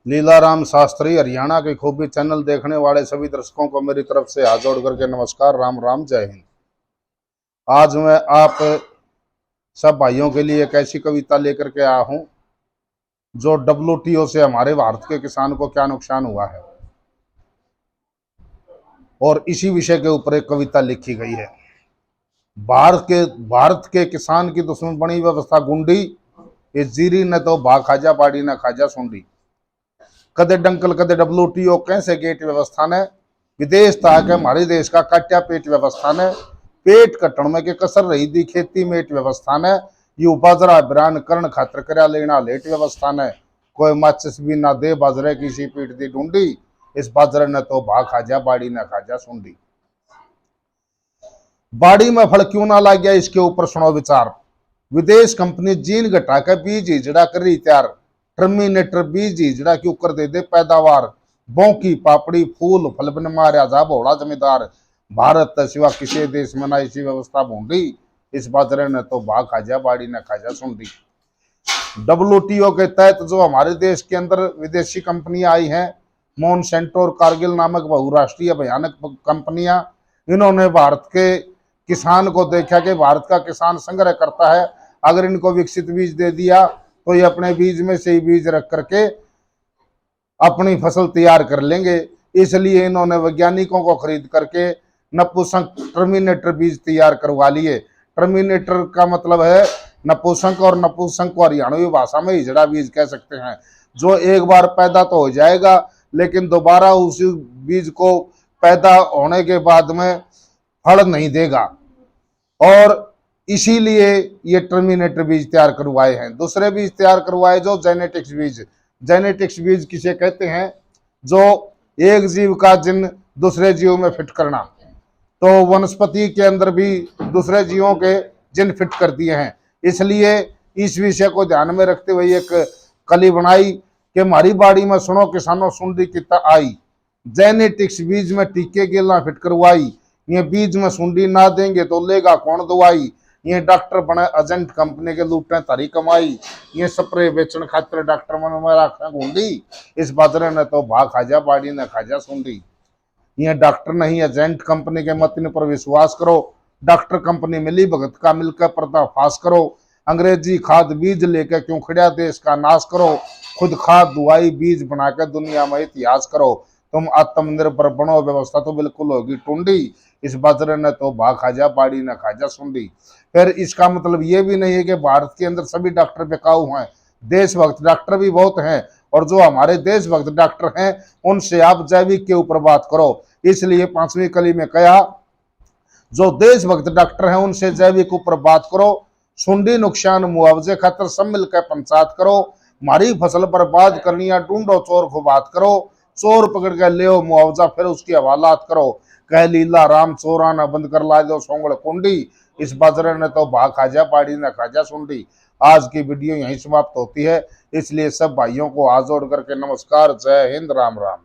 लीलाराम शास्त्री हरियाणा के खूबी चैनल देखने वाले सभी दर्शकों को मेरी तरफ से हाथ जोड़ करके नमस्कार, राम राम, जय हिंद। आज मैं आप सब भाइयों के लिए एक ऐसी कविता लेकर के आया हूं जो WTO से हमारे भारत के किसान को क्या नुकसान हुआ है, और इसी विषय के ऊपर एक कविता लिखी गई है। भारत के किसान की दुश्मन बनी व्यवस्था गुंडी, ये जीरी न तो भा खाजा बाड़ी न खाजा सुंडी। कदे डंकल कदे WTO कैसे गेट व्यवस्था ने विदेश ताक हमारे देश का काट्या पेट व्यवस्था ने पेट कटण में के कसर रही दी खेती मेट व्यवस्था ने यू बाजरा बिरान करण खातर करया लेना लेट व्यवस्था ने कोई माचिस भी ना दे बाजरे की सी पीट दी ढूंढी इस बाजरे ने तो भा खाजा बाड़ी न खाजा सुंडी। बाड़ी में फल क्यों ना ला गया इसके ऊपर सुनो विचार। विदेश कंपनी जीन घटा के बीज हिजड़ा कर रही तैयार, टर्मिनेटर बीज हिजड़ा क्यों कर दे दे पैदावार। बौकी पापड़ी फूल फल बन मारा जा भोड़ा जमींदार, भारत सिवा किसी देश में ना इसी व्यवस्था भूंडी इस बाजरे ने तो भा खाजा बाड़ी न खाजा सुंडी। WTO के तहत जो हमारे देश के अंदर विदेशी कंपनियां आई हैं, मोनसेंटो और कारगिल नामक बहुराष्ट्रीय भयानक कंपनियां, इन्होंने भारत के किसान को देखा कि भारत का किसान संग्रह करता है, अगर इनको विकसित बीज दे दिया तो ये अपने बीज में से ही बीज रख करके अपनी फसल तैयार कर लेंगे। इसलिए इन्होंने वैज्ञानिकों को खरीद करके नपुंसक टर्मिनेटर बीज तैयार करवा लिए। टर्मिनेटर का मतलब है नपुंसक, और नपुंसक को हरियाणवी भाषा में हिजड़ा बीज कह सकते हैं, जो एक बार पैदा तो हो जाएगा लेकिन दोबारा उसी बीज को पैदा होने के बाद में फल नहीं देगा, और इसीलिए ये टर्मिनेटर बीज तैयार करवाए हैं। दूसरे बीज तैयार करवाए जो जेनेटिक्स बीज। जेनेटिक्स बीज किसे कहते हैं? जो एक जीव का जिन दूसरे जीव में फिट करना, तो वनस्पति के अंदर भी दूसरे जीवों के जिन फिट कर दिए हैं। इसलिए इस विषय को ध्यान में रखते हुए एक कली बनाई कि हमारी बाड़ी में सुनो किसानों सुंडी कितना आई, जेनेटिक्स बीज में टीके गिलना फिट करवाई। ये बीज में सुंडी ना देंगे तो लेगा कौन दवाई, ये डॉक्टर बने एजेंट कंपनी के लूटे तारी कमाई, ये स्प्रे बेचन खातिर डॉक्टर मन में रखा घूंडी इस बाजरे ने तो भा खाजा बाड़ी ने खाजा सुंडी। ये डॉक्टर नहीं एजेंट कंपनी के मत पर विश्वास करो, डॉक्टर कंपनी मिली भगत का मिलकर पर्दाफाश करो। अंग्रेजी खाद बीज लेकर क्यों खड़ा देश का नाश करो, खुद खाद दुआई बीज बनाकर दुनिया में इतिहास करो। तुम आत्मनिर्भर बनो व्यवस्था तो बिल्कुल होगी टूंडी इस बाजरे ने तो भा खाजा बाड़ी न खाजा सुंडी। फिर इसका मतलब ये भी नहीं है कि भारत के अंदर सभी डॉक्टर बिकाऊ हैं, देशभक्त डॉक्टर भी बहुत हैं, और जो हमारे देशभक्त डॉक्टर हैं उनसे आप जैविक के ऊपर बात करो। इसलिए 5वीं कली में कहा जो देशभक्त डॉक्टर हैं उनसे जैविक ऊपर बात करो, सुंडी नुकसान मुआवजे खातर सब मिलकर पंचायत करो। हमारी फसल बर्बाद करनी है ढूंढो चोर को बात करो, चोर पकड़ कर ले मुआवजा फिर उसकी हवालात करो। कह लीला राम चोराना बंद कर ला दो सोंगड़ कुंडी इस बाजरे ने तो भा खाजा बाड़ी न खाजा सुंडी। आज की वीडियो यहीं समाप्त होती है, इसलिए सब भाइयों को हाथ जोड़ करके नमस्कार, जय हिंद, राम राम।